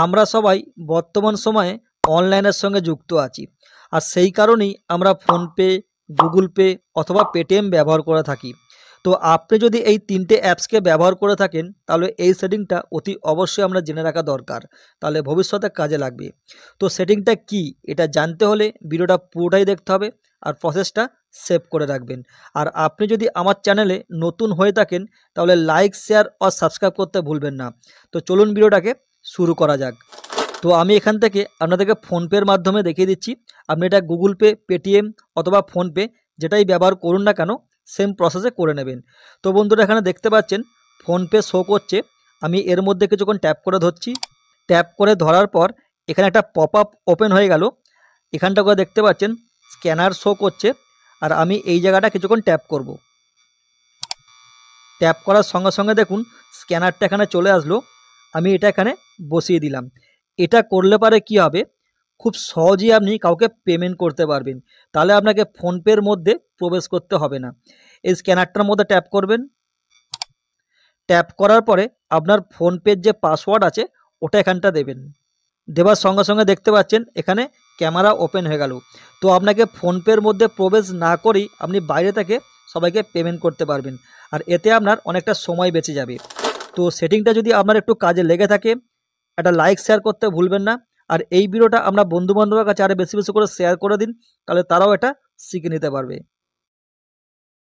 আমরা সবাই বর্তমান সময়ে অনলাইনের সঙ্গে যুক্ত আছি, আর সেই কারণেই আমরা ফোনপে, গুগল পে অথবা পেটিএম ব্যবহার করে থাকি। তো আপনি যদি এই তিনটে অ্যাপসকে ব্যবহার করে থাকেন, তাহলে এই সেটিংটা অতি অবশ্যই আমরা জেনে রাখা দরকার, তাহলে ভবিষ্যতে কাজে লাগবে। তো সেটিংটা কি, এটা জানতে হলে ভিডিওটা পুরোটাই দেখতে হবে আর প্রসেসটা সেভ করে রাখবেন। আর আপনি যদি আমার চ্যানেলে নতুন হয়ে থাকেন, তাহলে লাইক, শেয়ার ও সাবস্ক্রাইব করতে ভুলবেন না। তো চলুন ভিডিওটাকে শুরু করা যাক। তো আমি এখান থেকে আপনাদেরকে ফোনপের মাধ্যমে দেখিয়ে দিচ্ছি। আপনি এটা গুগল পে, পেটিএম অথবা ফোনপে যেটাই ব্যবহার করুন না কেন, সেম প্রসেসে করে নেবেন। তো বন্ধুরা, এখানে দেখতে পাচ্ছেন ফোনপে শো করছে। আমি এর মধ্যে কিছুক্ষণ ট্যাপ করে ধরছি। ট্যাপ করে ধরার পর এখানে একটা পপ আপ ওপেন হয়ে গেল। এখানটা করে দেখতে পাচ্ছেন স্ক্যানার শো করছে, আর আমি এই জায়গাটা কিছুক্ষণ ট্যাপ করব। ট্যাপ করার সঙ্গে সঙ্গে দেখুন স্ক্যানারটা এখানে চলে আসলো। আমি এটা এখানে বসিয়ে দিলাম। এটা করলে পারে কি হবে, খুব সহজেই আপনি কাউকে পেমেন্ট করতে পারবেন। তাহলে আপনাকে ফোনপের মধ্যে প্রবেশ করতে হবে না। এই স্ক্যানারটার মধ্যে ট্যাপ করবেন। ট্যাপ করার পরে আপনার ফোনপের যে পাসওয়ার্ড আছে ওটা এখানটা দেবেন। দেওয়ার সঙ্গে সঙ্গে দেখতে পাচ্ছেন এখানে ক্যামেরা ওপেন হয়ে গেল। তো আপনাকে ফোনপের মধ্যে প্রবেশ না করেই আপনি বাইরে থেকে সবাইকে পেমেন্ট করতে পারবেন, আর এতে আপনার অনেকটা সময় বেঁচে যাবে। তো সেটিংটা যদি আপনার একটু কাজে লেগে থাকে, একটা লাইক শেয়ার করতে ভুলবেন না। আর এই ভিডিওটা আমরা বন্ধুবান্ধবের কাছে আরও বেশি বেশি করে শেয়ার করে দিন, তাহলে তারাও এটা শিখে নিতে পারবে।